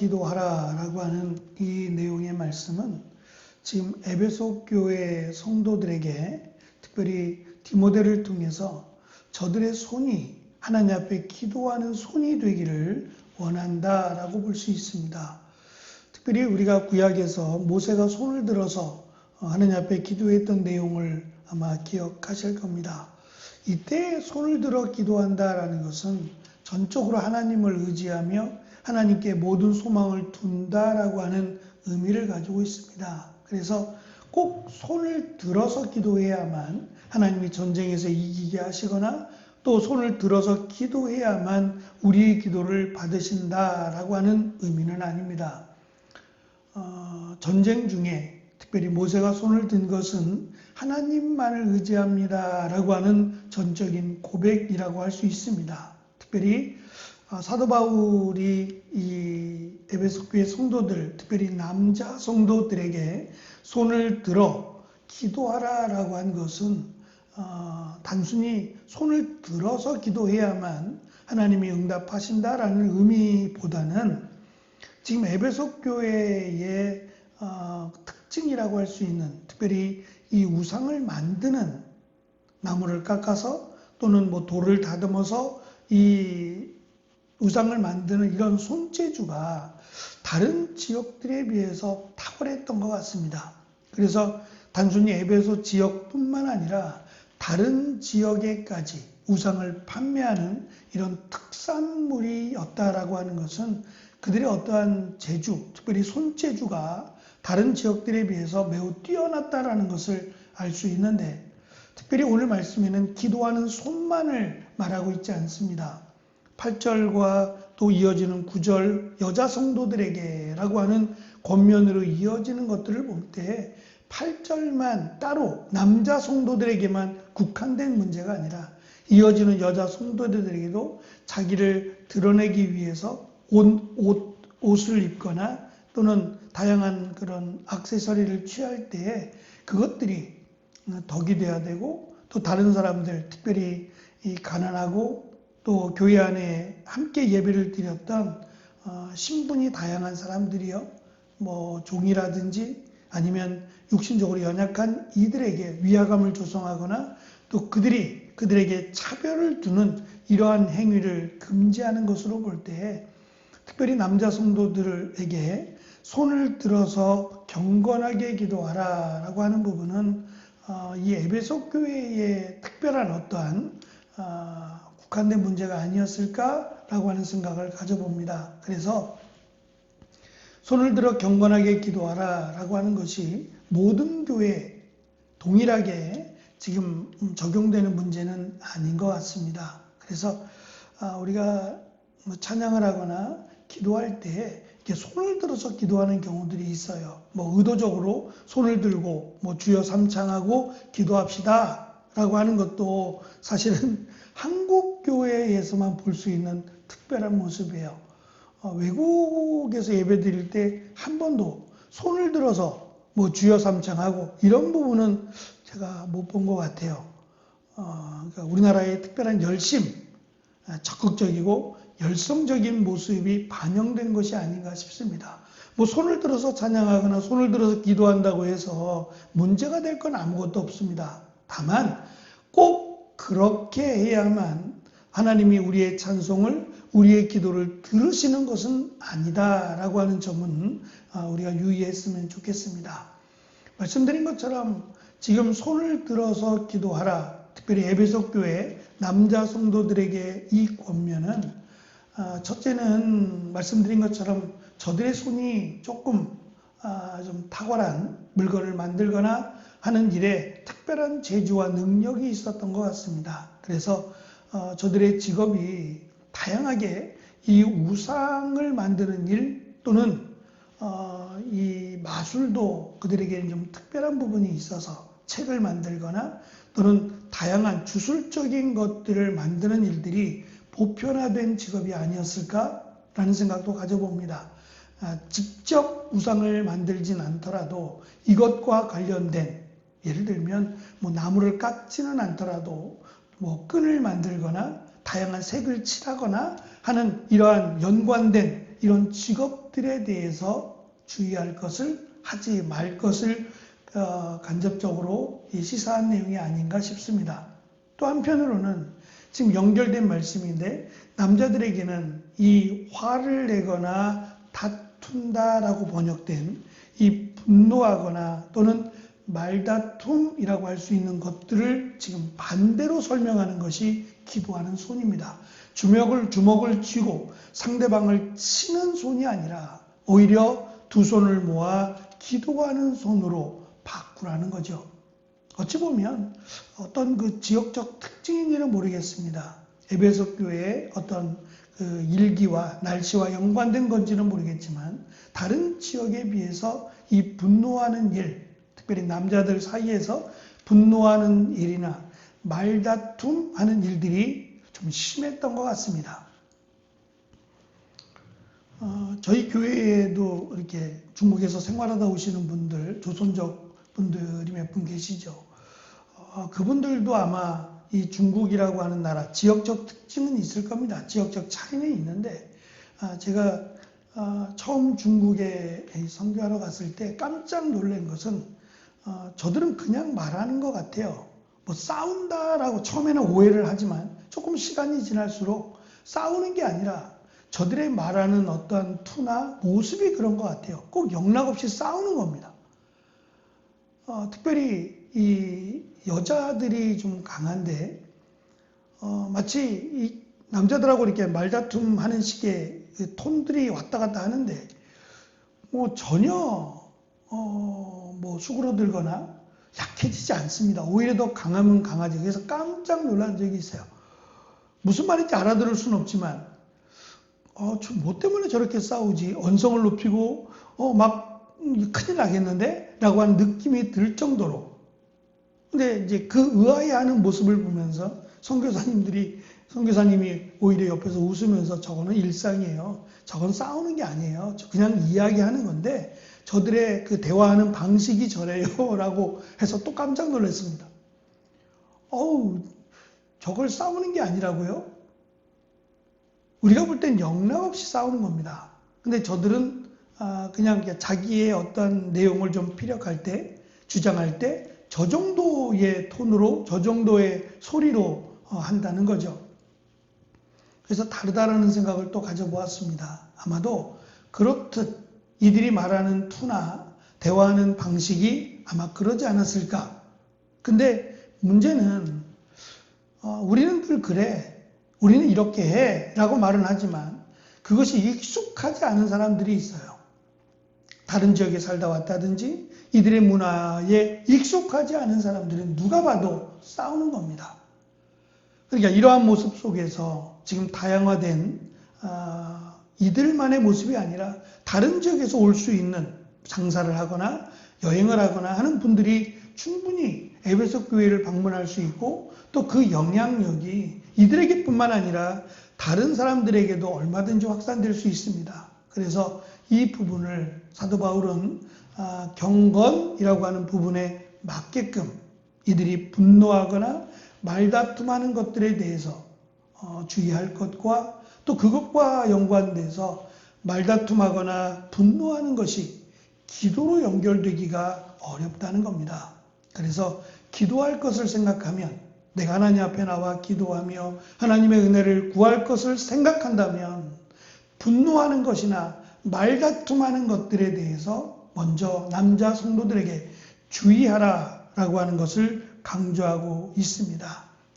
기도하라라고 하는 이 내용의 말씀은 지금 에베소 교회 성도들에게 특별히 디모데를 통해서 저들의 손이 하나님 앞에 기도하는 손이 되기를 원한다라고 볼 수 있습니다. 특별히 우리가 구약에서 모세가 손을 들어서 하나님 앞에 기도했던 내용을 아마 기억하실 겁니다. 이때 손을 들어 기도한다라는 것은 전적으로 하나님을 의지하며 하나님께 모든 소망을 둔다라고 하는 의미를 가지고 있습니다. 그래서 꼭 손을 들어서 기도해야만 하나님이 전쟁에서 이기게 하시거나 또 손을 들어서 기도해야만 우리의 기도를 받으신다라고 하는 의미는 아닙니다. 전쟁 중에 특별히 모세가 손을 든 것은 하나님만을 의지합니다라고 하는 전적인 고백이라고 할 수 있습니다. 특별히 사도 바울이 이 에베소 교회 성도들, 특별히 남자 성도들에게 손을 들어 기도하라라고 한 것은 단순히 손을 들어서 기도해야만 하나님이 응답하신다라는 의미보다는 지금 에베소 교회의 특징이라고 할 수 있는 특별히 이 우상을 만드는 나무를 깎아서 또는 돌을 다듬어서 이 우상을 만드는 이런 손재주가 다른 지역들에 비해서 탁월했던 것 같습니다. 그래서 단순히 에베소 지역뿐만 아니라 다른 지역에까지 우상을 판매하는 이런 특산물이었다라고 하는 것은 그들의 어떠한 재주, 특별히 손재주가 다른 지역들에 비해서 매우 뛰어났다라는 것을 알 수 있는데 특별히 오늘 말씀에는 기도하는 손만을 말하고 있지 않습니다. 8절과 또 이어지는 9절 여자 성도들에게 라고 하는 권면으로 이어지는 것들을 볼 때 8절만 따로 남자 성도들에게만 국한된 문제가 아니라 이어지는 여자 성도들에게도 자기를 드러내기 위해서 옷을 입거나 또는 다양한 그런 액세서리를 취할 때에 그것들이 덕이 되어야 되고 또 다른 사람들 특별히 이 가난하고 또 교회 안에 함께 예배를 드렸던 신분이 다양한 사람들이요 종이라든지 아니면 육신적으로 연약한 이들에게 위화감을 조성하거나 또 그들에게 차별을 두는 이러한 행위를 금지하는 것으로 볼 때 특별히 남자 성도들에게 손을 들어서 경건하게 기도하라라고 하는 부분은 이 에베소 교회의 특별한 어떠한 국한된 문제가 아니었을까라고 하는 생각을 가져봅니다. 그래서 손을 들어 경건하게 기도하라라고 하는 것이 모든 교회에 동일하게 지금 적용되는 문제는 아닌 것 같습니다. 그래서 우리가 찬양을 하거나 기도할 때 이렇게 손을 들어서 기도하는 경우들이 있어요. 의도적으로 손을 들고 주여 삼창하고 기도합시다 라고 하는 것도 사실은 한국 교회에서만 볼 수 있는 특별한 모습이에요. 외국에서 예배 드릴 때 한 번도 손을 들어서 주여 삼창하고 이런 부분은 제가 못 본 것 같아요. 그러니까 우리나라의 특별한 열심, 적극적이고 열성적인 모습이 반영된 것이 아닌가 싶습니다. 손을 들어서 찬양하거나 손을 들어서 기도한다고 해서 문제가 될 건 아무것도 없습니다. 다만 꼭 그렇게 해야만 하나님이 우리의 찬송을 우리의 기도를 들으시는 것은 아니다라고 하는 점은 우리가 유의했으면 좋겠습니다. 말씀드린 것처럼 지금 손을 들어서 기도하라 특별히 에베소 교회 남자 성도들에게 이 권면은 첫째는 말씀드린 것처럼 저들의 손이 조금 좀 탁월한 물건을 만들거나 하는 일에 특별한 재주와 능력이 있었던 것 같습니다. 그래서 저들의 직업이 다양하게 이 우상을 만드는 일 또는 이 마술도 그들에게는 좀 특별한 부분이 있어서 책을 만들거나 또는 다양한 주술적인 것들을 만드는 일들이 보편화된 직업이 아니었을까라는 생각도 가져봅니다. 직접 우상을 만들진 않더라도 이것과 관련된 예를 들면 나무를 깎지는 않더라도 끈을 만들거나 다양한 색을 칠하거나 하는 이러한 연관된 이런 직업 것들에 대해서 주의할 것을 하지 말 것을 간접적으로 시사한 내용이 아닌가 싶습니다. 또 한편으로는 지금 연결된 말씀인데 남자들에게는 이 화를 내거나 다툰다라고 번역된 이 분노하거나 또는 말다툼이라고 할 수 있는 것들을 지금 반대로 설명하는 것이 기도하는 손입니다. 주먹을 쥐고 상대방을 치는 손이 아니라 오히려 두 손을 모아 기도하는 손으로 바꾸라는 거죠. 어찌 보면 어떤 그 지역적 특징인지는 모르겠습니다. 에베소 교회의 어떤 그 일기와 날씨와 연관된 건지는 모르겠지만 다른 지역에 비해서 이 분노하는 일, 특별히 남자들 사이에서 분노하는 일이나 말다툼하는 일들이 좀 심했던 것 같습니다. 저희 교회에도 이렇게 중국에서 생활하다 오시는 분들, 조선족 분들이 몇 분 계시죠. 그분들도 아마 이 중국이라고 하는 나라, 지역적 특징은 있을 겁니다. 지역적 차이는 있는데, 제가 처음 중국에 선교하러 갔을 때 깜짝 놀란 것은 저들은 그냥 말하는 것 같아요. 뭐 싸운다라고 처음에는 오해를 하지만 조금 시간이 지날수록 싸우는 게 아니라 저들의 말하는 어떠한 투나 모습이 그런 것 같아요. 꼭 영락없이 싸우는 겁니다. 특별히 이 여자들이 좀 강한데 마치 이 남자들하고 이렇게 말다툼하는 식의 톤들이 왔다 갔다 하는데 뭐 전혀 뭐 수그러들거나 약해지지 않습니다. 오히려 더 강하면 강하지. 그래서 깜짝 놀란 적이 있어요. 무슨 말인지 알아들을 수는 없지만 뭐 때문에 저렇게 싸우지? 언성을 높이고 막 큰일 나겠는데? 라고 하는 느낌이 들 정도로. 근데 이제 그 의아해하는 모습을 보면서 선교사님이 오히려 옆에서 웃으면서 저거는 일상이에요. 저건 싸우는 게 아니에요. 그냥 이야기하는 건데 저들의 그 대화하는 방식이 저래요. 라고 해서 또 깜짝 놀랐습니다. 저걸 싸우는 게 아니라고요? 우리가 볼 땐 영락없이 싸우는 겁니다. 근데 저들은 그냥 자기의 어떤 내용을 좀 피력할 때, 주장할 때 저 정도의 톤으로, 저 정도의 소리로 한다는 거죠. 그래서 다르다라는 생각을 또 가져보았습니다. 아마도 그렇듯 이들이 말하는 투나 대화하는 방식이 아마 그러지 않았을까. 근데 문제는 우리는 늘 그래. 우리는 이렇게 해. 라고 말은 하지만 그것이 익숙하지 않은 사람들이 있어요. 다른 지역에 살다 왔다든지 이들의 문화에 익숙하지 않은 사람들은 누가 봐도 싸우는 겁니다. 그러니까 이러한 모습 속에서 지금 다양화된 이들만의 모습이 아니라 다른 지역에서 올 수 있는 장사를 하거나 여행을 하거나 하는 분들이 충분히 에베소 교회를 방문할 수 있고 또 그 영향력이 이들에게뿐만 아니라 다른 사람들에게도 얼마든지 확산될 수 있습니다. 그래서 이 부분을 사도 바울은 경건이라고 하는 부분에 맞게끔 이들이 분노하거나 말다툼하는 것들에 대해서 주의할 것과 또 그것과 연관돼서 말다툼하거나 분노하는 것이 기도로 연결되기가 어렵다는 겁니다. 그래서 기도할 것을 생각하면 내가 하나님 앞에 나와 기도하며 하나님의 은혜를 구할 것을 생각한다면 분노하는 것이나 말다툼하는 것들에 대해서 먼저 남자 성도들에게 주의하라라고 하는 것을 강조하고 있습니다.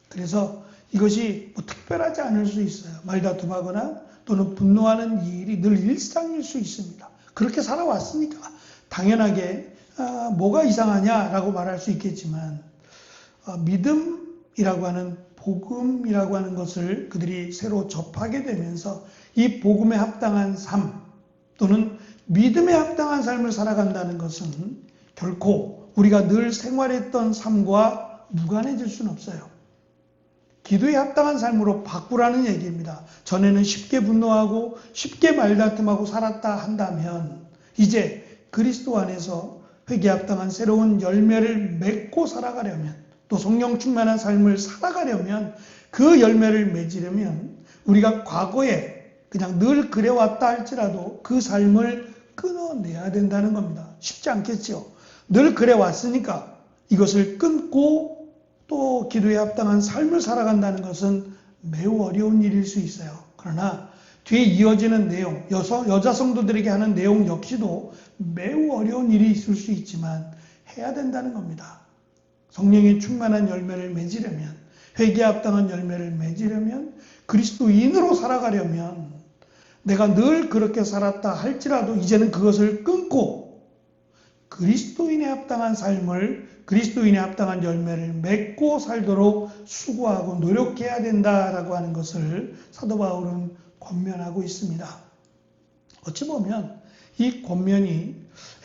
그래서 이것이 특별하지 않을 수 있어요. 말다툼하거나 또는 분노하는 일이 늘 일상일 수 있습니다. 그렇게 살아왔으니까 당연하게 뭐가 이상하냐라고 말할 수 있겠지만 믿음이라고 하는 복음이라고 하는 것을 그들이 새로 접하게 되면서 이 복음에 합당한 삶 또는 믿음에 합당한 삶을 살아간다는 것은 결코 우리가 늘 생활했던 삶과 무관해질 수는 없어요. 기도에 합당한 삶으로 바꾸라는 얘기입니다. 전에는 쉽게 분노하고 쉽게 말다툼하고 살았다 한다면 이제 그리스도 안에서 회개에 합당한 새로운 열매를 맺고 살아가려면 또 성령 충만한 삶을 살아가려면 그 열매를 맺으려면 우리가 과거에 그냥 늘 그래왔다 할지라도 그 삶을 끊어내야 된다는 겁니다. 쉽지 않겠죠. 늘 그래왔으니까 이것을 끊고 또 기도에 합당한 삶을 살아간다는 것은 매우 어려운 일일 수 있어요. 그러나 뒤에 이어지는 내용, 여자 성도들에게 하는 내용 역시도 매우 어려운 일이 있을 수 있지만 해야 된다는 겁니다. 성령의 충만한 열매를 맺으려면, 회개에 합당한 열매를 맺으려면, 그리스도인으로 살아가려면 내가 늘 그렇게 살았다 할지라도 이제는 그것을 끊고 그리스도인에 합당한 삶을, 그리스도인에 합당한 열매를 맺고 살도록 수고하고 노력해야 된다라고 하는 것을 사도 바울은 권면하고 있습니다. 어찌 보면 이 권면이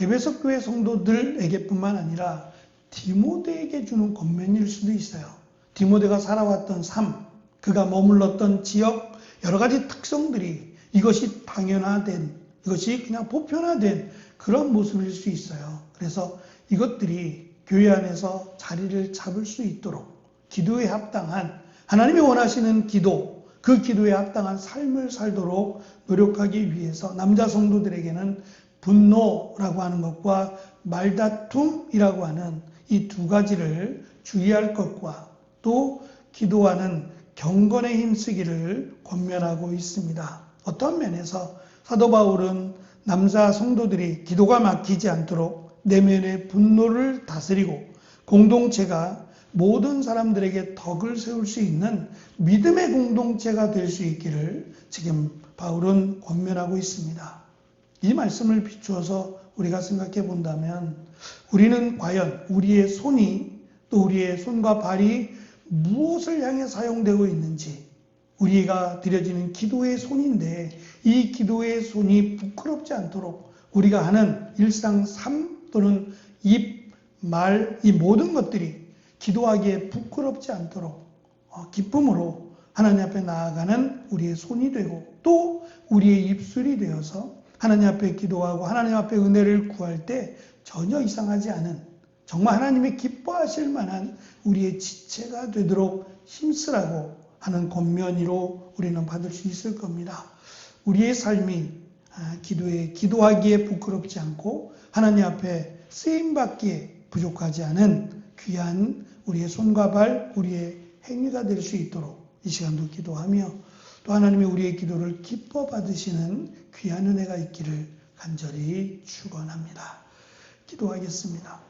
에베소 교회 성도들에게뿐만 아니라 디모데에게 주는 권면일 수도 있어요. 디모데가 살아왔던 삶, 그가 머물렀던 지역, 여러 가지 특성들이 이것이 당연화된, 이것이 그냥 보편화된 그런 모습일 수 있어요. 그래서 이것들이 교회 안에서 자리를 잡을 수 있도록 기도에 합당한, 하나님이 원하시는 기도, 그 기도에 합당한 삶을 살도록 노력하기 위해서 남자 성도들에게는 분노라고 하는 것과 말다툼이라고 하는 이 두 가지를 주의할 것과 또 기도하는 경건에 힘쓰기를 권면하고 있습니다. 어떤 면에서 사도 바울은 남자 성도들이 기도가 막히지 않도록 내면의 분노를 다스리고 공동체가 모든 사람들에게 덕을 세울 수 있는 믿음의 공동체가 될 수 있기를 지금 바울은 권면하고 있습니다. 이 말씀을 비추어서 우리가 생각해 본다면 우리는 과연 우리의 손이 또 우리의 손과 발이 무엇을 향해 사용되고 있는지, 우리가 드려지는 기도의 손인데 이 기도의 손이 부끄럽지 않도록 우리가 하는 일상 삶 또는 입, 말, 이 모든 것들이 기도하기에 부끄럽지 않도록 기쁨으로 하나님 앞에 나아가는 우리의 손이 되고 또 우리의 입술이 되어서 하나님 앞에 기도하고 하나님 앞에 은혜를 구할 때 전혀 이상하지 않은, 정말 하나님이 기뻐하실 만한 우리의 지체가 되도록 힘쓰라고 하는 권면으로 우리는 받을 수 있을 겁니다. 우리의 삶이 기도하기에 부끄럽지 않고 하나님 앞에 쓰임받기에 부족하지 않은 귀한 우리의 손과 발, 우리의 행위가 될 수 있도록 이 시간도 기도하며 또 하나님이 우리의 기도를 기뻐 받으시는 귀한 은혜가 있기를 간절히 축원합니다. 기도하겠습니다.